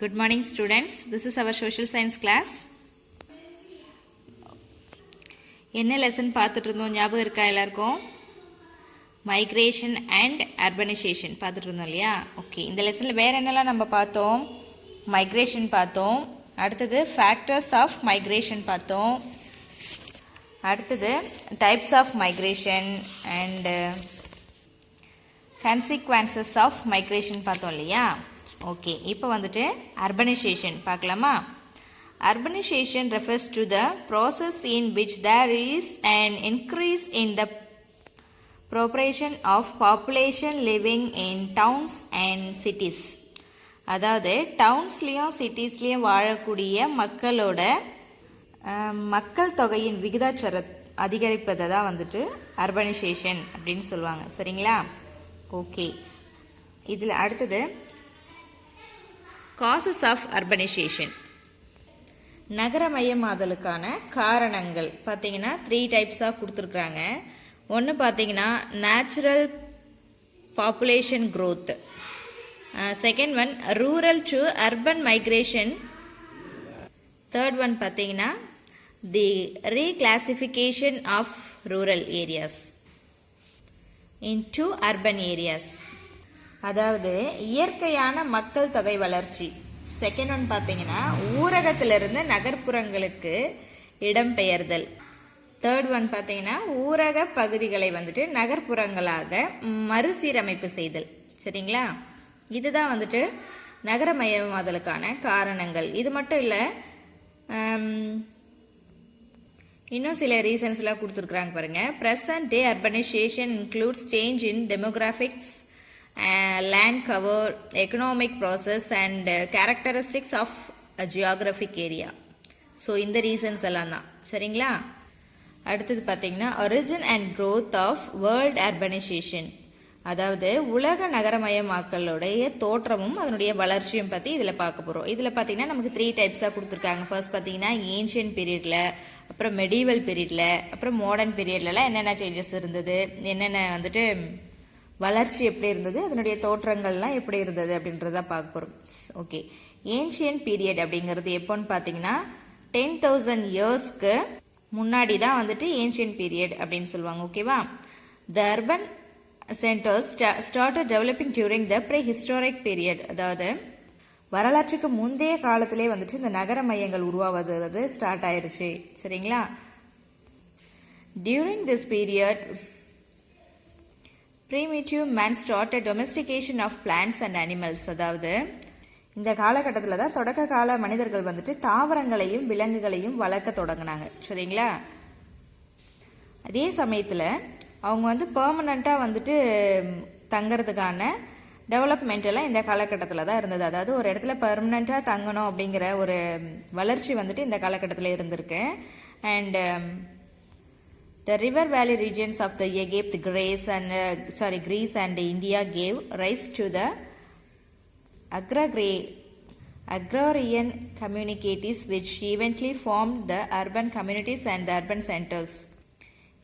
Good morning students, this is our social science class. என்ன lesson பார்த்துட்டு இருந்தோம் ஞாபகம் இருக்கா எல்லாருக்கும்? மைக்ரேஷன் அண்ட் அர்பனைசேஷன் பார்த்துட்டு இருந்தோம் இல்லையா? ஓகே, இந்த லெசனில் வேறு என்னெல்லாம் நம்ம பார்த்தோம்? மைக்ரேஷன் பார்த்தோம், அடுத்தது ஃபேக்டர்ஸ் ஆஃப் மைக்ரேஷன் பார்த்தோம், அடுத்தது types of migration and consequences of migration பார்த்தோம் இல்லையா? ஓகே, இப்போ வந்துட்டு அர்பனைசேஷன் பார்க்கலாமா? Urbanization refers to the process in which there is an increase in the proportion of population living in towns and cities. அதாவது டவுன்ஸ்லேயும் சிட்டிஸ்லேயும் வாழக்கூடிய மக்களோட மக்கள் தொகையின் விகிதாச்சார அதிகரிப்பதை தான் வந்துட்டு அர்பனைசேஷன் அப்படின்னு சொல்லுவாங்க. சரிங்களா? ஓகே, இதில் அடுத்தது காசஸ் ஆஃப் அர்பனைசேஷன், நகரமயமாதலுக்கான காரணங்கள் பார்த்தீங்கன்னா 3 டைப்ஸாக கொடுத்துருக்குறாங்க. ஒன்று பார்த்தீங்கன்னா natural population growth, second one rural to urban migration, third one பார்த்தீங்கன்னா the reclassification of rural areas into urban areas. அதாவது இயற்கையான மக்கள் தொகை வளர்ச்சி. செகண்ட் ஒன் பார்த்தீங்கன்னா ஊரகத்திலிருந்து நகர்ப்புறங்களுக்கு இடம்பெயர்தல். தேர்ட் ஒன் பார்த்தீங்கன்னா ஊரக பகுதிகளை வந்துட்டு நகர்ப்புறங்களாக மறுசீரமைப்பு செய்தல். சரிங்களா? இதுதான் வந்துட்டு நகரமயமாதலுக்கான காரணங்கள். இது மட்டும் இல்லை, இன்னும் சில ரீசன்ஸ்லாம் கொடுத்துருக்குறாங்க பாருங்க. Present day urbanisation includes change in demographics, land cover, economic process and characteristics of a geographic area. So இந்த ரீசன்ஸ் எல்லாம் தான். சரிங்களா? அடுத்தது பார்த்தீங்கன்னா origin and growth of world urbanization, அதாவது உலக நகரமயமாக்கலுடைய தோற்றமும் அதனுடைய வளர்ச்சியும் பற்றி இதில் பார்க்க போகிறோம். இதில் பார்த்தீங்கன்னா நமக்கு 3 டைப்ஸாக கொடுத்துருக்காங்க. ஃபர்ஸ்ட் பார்த்தீங்கன்னா ஏன்ஷியன் பீரியடில், அப்புறம் மெடிவல் பீரியடில், அப்புறம் மாடர்ன் பீரியட்லலாம் என்னென்ன சேஞ்சஸ் இருந்தது, என்னென்ன வந்துட்டு வளர்ச்சி எப்படி இருந்தது, அதனுடைய தோற்றங்கள்லாம் எப்படி இருந்தது அப்படின்றத பார்க்க போகிறோம். ஓகே, ஏன்ஷியன் பீரியட் அப்படிங்கிறது எப்போன்னு பார்த்தீங்கன்னா 10,000 இயர்ஸ்க்கு முன்னாடி தான் வந்துட்டு ஏன்ஷியன் பீரியட் அப்படின்னு சொல்லுவாங்க. ஓகேவா? The urban centres started developing during the prehistoric period, அதாவது வரலாற்றுக்கு முந்தைய காலத்திலே வந்துட்டு இந்த நகர மையங்கள் உருவாவது ஸ்டார்ட் ஆயிருச்சு. சரிங்களா? During this period primitive man started domestication of plants and animals, அதாவது இந்த காலகட்டத்தில் தான் தொடக்க கால மனிதர்கள் வந்துட்டு தாவரங்களையும் விலங்குகளையும் வளர்க்க தொடங்கினாங்க. சரிங்களா? அதே சமயத்தில் அவங்க வந்து பெர்மனண்ட்டாக வந்துட்டு தங்கிறதுக்கான டெவலப்மெண்ட் எல்லாம் இந்த காலகட்டத்தில் தான் இருந்தது. அதாவது ஒரு இடத்துல பெர்மனண்ட்டாக தங்கணும் அப்படிங்கிற ஒரு வளர்ச்சி வந்துட்டு இந்த காலகட்டத்தில் இருந்திருக்கு. And the river valley regions of the Egypt, Greece and India gave rise to the agrarian communities which eventually formed the urban communities and the urban centers.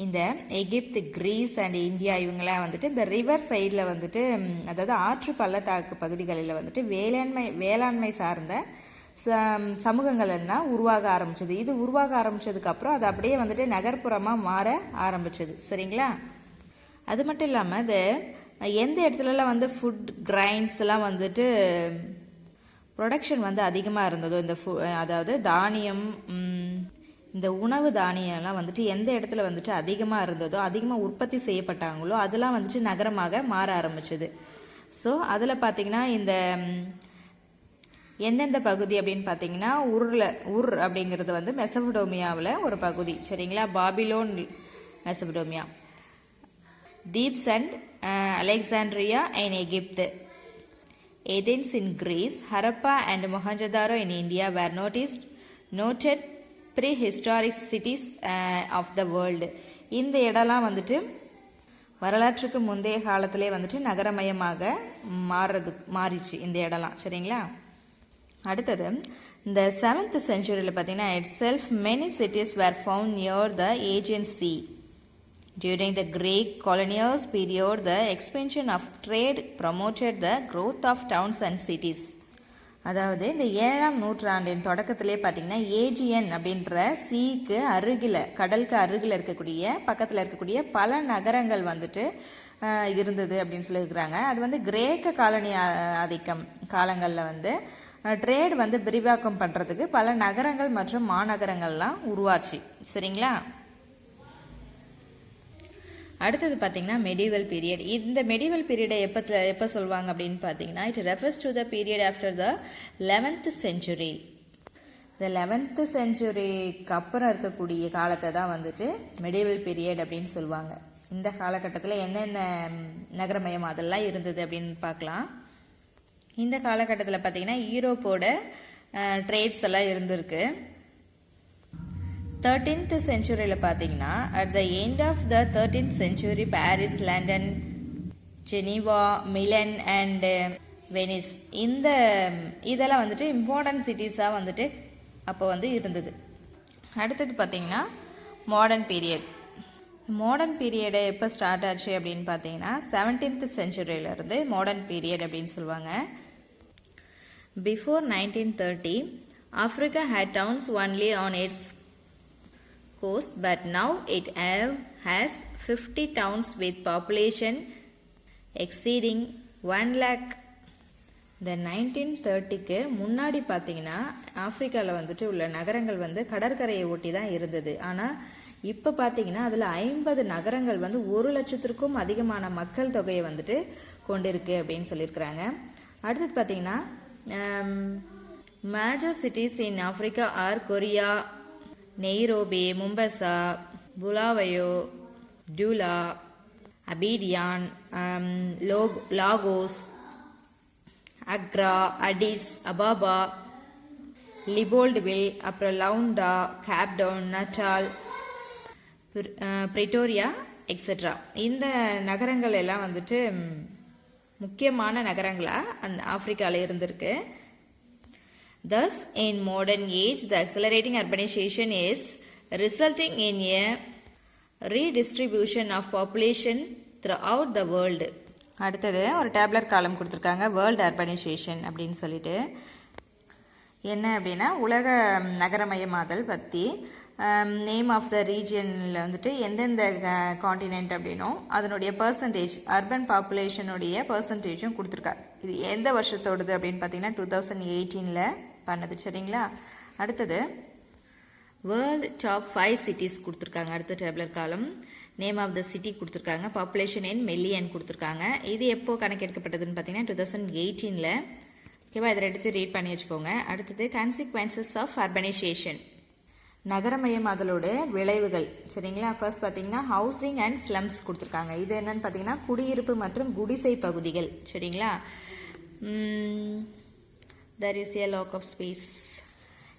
இந்த எகிப்து, கிரீஸ் அண்ட் இந்தியா இவங்கெல்லாம் வந்துட்டு இந்த ரிவர் சைடில் வந்துட்டு, அதாவது ஆற்று பள்ளத்தாக்கு பகுதிகளில் வந்துட்டு வேளாண்மை சார்ந்த சமூகங்கள் எல்லாம் உருவாக ஆரம்பிச்சது. இது உருவாக ஆரம்பிச்சதுக்கு அப்புறம் அது அப்படியே வந்துட்டு நகர்ப்புறமாக மாற ஆரம்பிச்சது. சரிங்களா? அது மட்டும் இல்லாமல் இது எந்த இடத்துலலாம் வந்து ஃபுட் கிரைன்ஸ் எல்லாம் வந்துட்டு ப்ரொடக்ஷன் வந்து அதிகமாக இருந்ததோ, இந்த அதாவது தானியம், இந்த உணவு தானியம்லாம் வந்துட்டு எந்த இடத்துல வந்துட்டு அதிகமாக இருந்ததோ, அதிகமாக உற்பத்தி செய்யப்பட்டாங்களோ அதெல்லாம் வந்துட்டு நகரமாக மாற ஆரம்பிச்சது. ஸோ அதில் பார்த்தீங்கன்னா இந்த எந்தெந்த பகுதி அப்படின்னு பார்த்தீங்கன்னா உர் அப்படிங்கிறது வந்து மெசபடோமியாவில் ஒரு பகுதி. சரிங்களா? Babylon Mesopotamia, Thebes and Alexandria in Egypt, Athens in Greece, Harappa and Mohenjodaro in India were noted prehistoric cities of the world. இந்த இடம்லாம் வந்துட்டு வரலாற்றுக்கு முந்தைய காலத்திலே வந்துட்டு நகரமயமாக மாறிச்சு இந்த இடம்லாம். சரிங்களா? அடுத்தது இந்த 7th centuryல பார்த்தீங்கன்னா itself many cities were found near the Aegean Sea. During the Greek colonial period, the expansion of trade promoted the growth of towns and cities. அதாவது இந்த 7ஆம் நூற்றாண்டின் தொடக்கத்திலே பார்த்தீங்கன்னா ஏஜியன் அப்படின்ற சீக்கு அருகில் கடலுக்கு அருகில் இருக்கக்கூடிய பக்கத்தில் இருக்கக்கூடிய பல நகரங்கள் வந்துட்டு இருந்தது அப்படின்னு சொல்லியிருக்கிறாங்க. அது வந்து கிரேக்க காலனி ஆதிக்கம் காலங்களில் வந்து ட்ரேட் வந்து விரிவாக்கம் பண்ணுறதுக்கு பல நகரங்கள் மற்றும் மாநகரங்கள்லாம் உருவாச்சு. சரிங்களா? அடுத்தது பார்த்தீங்கன்னா மெடிவல் பீரியட். இந்த மெடிவல் பீரியடை எப்போ சொல்லுவாங்க அப்படின்னு பார்த்தீங்கன்னா it refers to the period after the 11th century. இந்த 11th centuryக்கு அப்புறம் இருக்கக்கூடிய காலத்தை தான் வந்துட்டு மெடிவல் பீரியட் அப்படின்னு சொல்லுவாங்க. இந்த காலகட்டத்தில் என்னென்ன நகரமயம் அதெல்லாம் இருந்தது அப்படின்னு பார்க்கலாம். இந்த காலகட்டத்தில் பார்த்தீங்கன்னா யூரோப்போட ட்ரேட்ஸ் எல்லாம் இருந்திருக்கு. 13th centuryல பார்த்தீங்கன்னா at the end of the 13th century Paris, London, Geneva, Milan and Venice இதெல்லாம் வந்துட்டு இம்பார்ட்டன்ட் சிட்டிஸாக வந்துட்டு அப்போ வந்து இருந்தது. அடுத்தது பார்த்தீங்கன்னா மாடர்ன் பீரியட். மாடர்ன் பீரியடை எப்போ ஸ்டார்ட் ஆச்சு அப்படின்னு பார்த்தீங்கன்னா 17th centuryலேருந்து மாடர்ன் பீரியட் அப்படின்னு சொல்லுவாங்க. Before 1930 Africa had towns only on its coast, but now it has 50 towns with population exceeding 1 lakh. இந்த 1930க்கு முன்னாடி பார்த்தீங்கன்னா ஆப்பிரிக்காவில் வந்துட்டு உள்ள நகரங்கள் வந்து கடற்கரையை ஒட்டி தான் இருந்தது. ஆனால் இப்போ பார்த்தீங்கன்னா அதில் 50 நகரங்கள் வந்து 1 லட்சத்திற்கும் அதிகமான மக்கள் தொகையை வந்துட்டு கொண்டிருக்கு அப்படின்னு சொல்லியிருக்கிறாங்க. அடுத்தது பார்த்தீங்கன்னா major cities in Africa are Korea, Nairobi, Mombasa, Bulawayo, Douala, Abidjan, Lagos, Accra, Addis Ababa, Leopoldville, அப்புறம் Luanda, Cape Town, Natal, Pretoria etcetera. இந்த நகரங்கள் எல்லாம் வந்துட்டு முக்கியமான நகரங்களாக அந்த ஆப்பிரிக்காவில் இருந்திருக்கு. Thus, in modern age, the accelerating urbanization is resulting in a redistribution of population throughout the world. அடுத்தது ஒரு டேப்லர் காலம் கொடுத்துருக்காங்க வேர்ல்டு அர்பனைசேஷன் அப்படின்னு சொல்லிட்டு. என்ன அப்படின்னா உலக நகரமயமாதல் பற்றி நேம் ஆஃப் த ரீஜியனில் வந்துட்டு எந்தெந்த காண்டினென்ட் அப்படின்னும் அதனுடைய பர்சன்டேஜ் அர்பன் பாப்புலேஷனுடைய பர்சன்டேஜும் கொடுத்துருக்காரு. இது எந்த வருஷத்தோடுது அப்படின்னு பார்த்தீங்கன்னா 2018 பண்ணது. சரிங்களா? அடுத்தது வேர்ல்டு டாப் 5 சிட்டிஸ் கொடுத்துருக்காங்க. அடுத்த டேப்லர் காலம் நேம் ஆஃப் த சிட்டி கொடுத்துருக்காங்க, பாப்புலேஷன் இன் மில்லியன் கொடுத்துருக்காங்க. இது எப்போ கணக்கெடுக்கப்பட்டதுன்னு பார்த்தீங்கன்னா 2018. ஓகேவா? இதை எடுத்து ரீட் பண்ணி வச்சுக்கோங்க. அடுத்தது கான்சிக்வன்சஸ் ஆஃப் அர்பனைசேஷன், நகரமயமாதலோட விளைவுகள். சரிங்களா? ஃபர்ஸ்ட் பார்த்தீங்கன்னா ஹவுசிங் அண்ட் ஸ்லம்ஸ் கொடுத்துருக்காங்க. இது என்னன்னு பார்த்தீங்கன்னா குடியிருப்பு மற்றும் குடிசை பகுதிகள். சரிங்களா? there is a lack of space.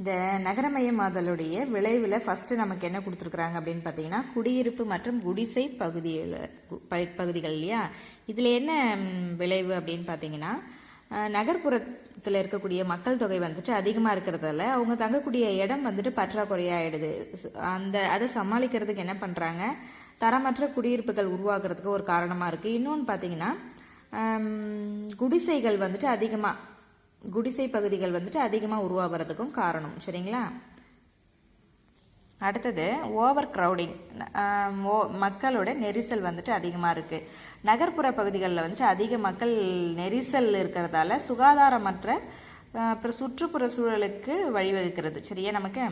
இந்த நகரமயமாதலுடைய விளைவில் ஃபஸ்ட்டு நமக்கு என்ன கொடுத்துருக்குறாங்க அப்படின்னு பார்த்தீங்கன்னா குடியிருப்பு மற்றும் குடிசை பகுதிகள் இல்லையா? இதில் என்ன விளைவு அப்படின்னு பார்த்தீங்கன்னா நகர்ப்புறத்தில் இருக்கக்கூடிய மக்கள் தொகை வந்துட்டு அதிகமாக இருக்கிறதால அவங்க தங்கக்கூடிய இடம் வந்துட்டு பற்றாக்குறையாயிடுது. அதை சமாளிக்கிறதுக்கு என்ன பண்ணுறாங்க, தரமற்ற குடியிருப்புகள் உருவாக்குறதுக்கு ஒரு காரணமாக இருக்குது. இன்னொன்று பார்த்தீங்கன்னா குடிசைகள் வந்துட்டு குடிசை பகுதிகள் வந்துட்டு அதிகமாக உருவாகிறதுக்கும் காரணம். சரிங்களா? அடுத்தது ஓவர் க்ரௌடிங், மக்களோட நெரிசல் வந்துட்டு அதிகமாக இருக்குது. நகர்ப்புற பகுதிகளில் வந்துட்டு அதிக மக்கள் நெரிசல் இருக்கிறதால சுகாதாரமற்ற அப்புறம் சுற்றுப்புற சூழலுக்கு வழிவகுக்கிறது. சரியா? நமக்கு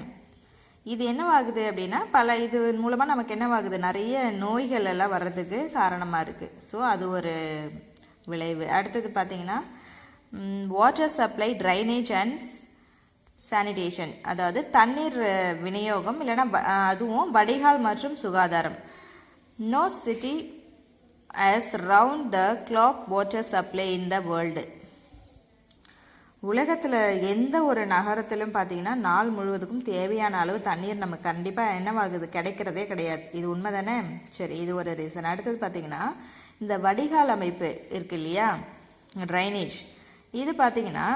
இது என்னவாகுது அப்படின்னா இது மூலமாக நமக்கு என்னவாகுது, நிறைய நோய்கள் எல்லாம் வர்றதுக்கு காரணமாக இருக்குது. ஸோ அது ஒரு விளைவு. அடுத்தது பார்த்தீங்கன்னா water supply, drainage and sanitation, அதாவது தண்ணீர் விநியோகம் இல்லைன்னா அதுவும் வடிகால் மற்றும் சுகாதாரம். No city as round the clock water supply in the world. உலகத்தில் எந்த ஒரு நகரத்திலும் பார்த்தீங்கன்னா நாள் முழுவதுக்கும் தேவையான அளவு தண்ணீர் நமக்கு கண்டிப்பாக என்னவாகுது, கிடைக்கிறதே கிடையாது. இது உண்மை தானே? சரி, இது ஒரு ரீசன். அடுத்தது பார்த்தீங்கன்னா இந்த வடிகால் அமைப்பு இருக்கு இல்லையா, ட்ரைனேஜ், இது பார்த்தீங்கன்னா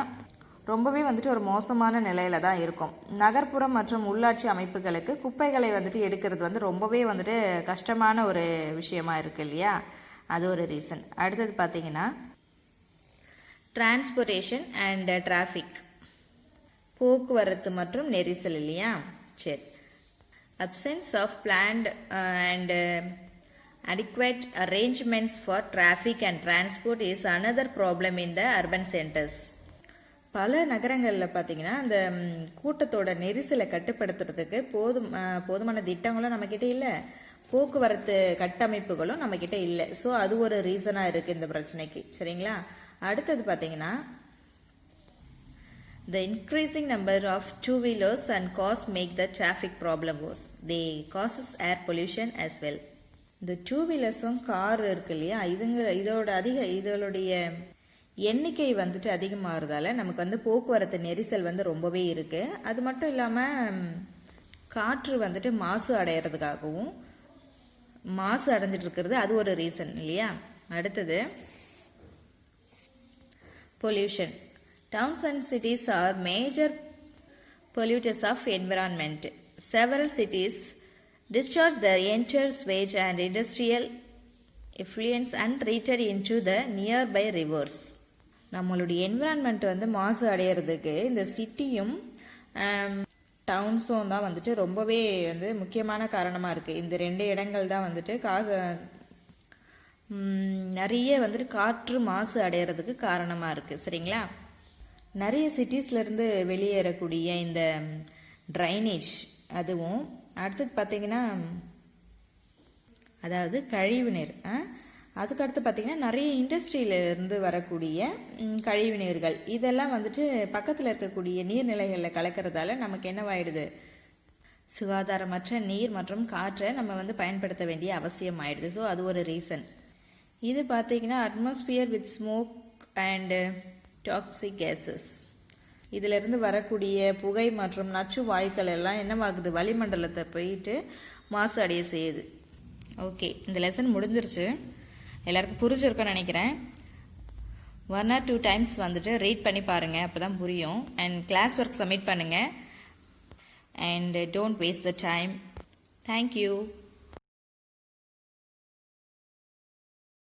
ரொம்பவே வந்துட்டு ஒரு மோசமான நிலையில தான் இருக்கும். நகர்ப்புறம் மற்றும் உள்ளாட்சி அமைப்புகளுக்கு குப்பைகளை வந்துட்டு எடுக்கிறது வந்து ரொம்பவே வந்துட்டு கஷ்டமான ஒரு விஷயமா இருக்கு இல்லையா, அது ஒரு ரீசன். அடுத்தது பார்த்தீங்கன்னா டிரான்ஸ்போர்ட்டேஷன் அண்ட் டிராஃபிக், போக்குவரத்து மற்றும் நெரிசல் இல்லையா. சரி. absence of planned and adequate arrangements for traffic and transport is another problem in the urban centers. பல நகரங்களில் பார்த்தீங்கன்னா அந்த கூட்டத்தோட நெரிசலை கட்டுப்படுத்துறதுக்கு போதுமான திட்டங்களும் நம்மக்கிட்ட இல்லை, போக்குவரத்து கட்டமைப்புகளும் நம்மக்கிட்ட இல்லை. ஸோ அது ஒரு ரீசனாக இருக்குது இந்த பிரச்சனைக்கு. சரிங்களா. அடுத்தது பார்த்தீங்கன்னா the increasing number of two-wheelers and cars make the traffic problem worse. They causes air pollution as well. இந்த டூ-வீலர்ஸும் கார் இருக்கு இல்லையா, இதோடைய எண்ணிக்கை வந்துட்டு அதிகமாகிறதால நமக்கு வந்து போக்குவரத்து நெரிசல் வந்து ரொம்பவே இருக்கு. அது மட்டும் இல்லாமல் காற்று வந்துட்டு மாசு அடையிறதுக்காகவும் மாசு அடைஞ்சிட்டு இருக்கிறது அது ஒரு ரீசன் இல்லையா. அடுத்தது pollution. Towns and cities are major polluters of environment. Several cities discharge their entire sewage and industrial effluents untreated into the nearby rivers. நம்மளுடைய என்விரான்மெண்ட் வந்து மாசு அடையிறதுக்கு இந்த சிட்டியும் டவுன்ஸும் தான் வந்துட்டு ரொம்பவே வந்து முக்கியமான காரணமாக இருக்குது. இந்த 2 இடங்கள் தான் வந்துட்டு நிறைய வந்துட்டு காற்று மாசு அடையிறதுக்கு காரணமாக இருக்குது. சரிங்களா. நிறைய சிட்டிஸ்லேருந்து வெளியேறக்கூடிய இந்த ட்ரைனேஜ், அதுவும் அடுத்தது பார்த்தீங்கன்னா அதாவது கழிவு நீர், அதுக்கடுத்து பார்த்தீங்கன்னா நிறைய இண்டஸ்ட்ரியிலேருந்து வரக்கூடிய கழிவு நீர்கள், இதெல்லாம் வந்துட்டு பக்கத்தில் இருக்கக்கூடிய நீர்நிலைகளில் கலக்கிறதால நமக்கு என்னவாயிடுது, சுகாதாரமற்ற நீர் மற்றும் காற்றை நம்ம வந்து பயன்படுத்த வேண்டிய அவசியம் ஆயிடுது. ஸோ அது ஒரு ரீசன். இது பார்த்தீங்கன்னா atmosphere with smoke and toxic cases, இதிலிருந்து வரக்கூடிய புகை மற்றும் நச்சு வாயுக்கள் எல்லாம் என்னவாகுது, வளிமண்டலத்தை போயிட்டு மாசு அடைய செய்யுது. ஓகே, இந்த லெசன் முடிஞ்சிருச்சு. எல்லாருக்கும் புரிஞ்சிருக்குன்னு நினைக்கிறேன். 1 or 2 times வந்துட்டு ரீட் பண்ணி பாருங்க, அப்போதான் புரியும். அண்ட் கிளாஸ் ஒர்க் சப்மிட் பண்ணுங்க. And don't waste the time. Thank you.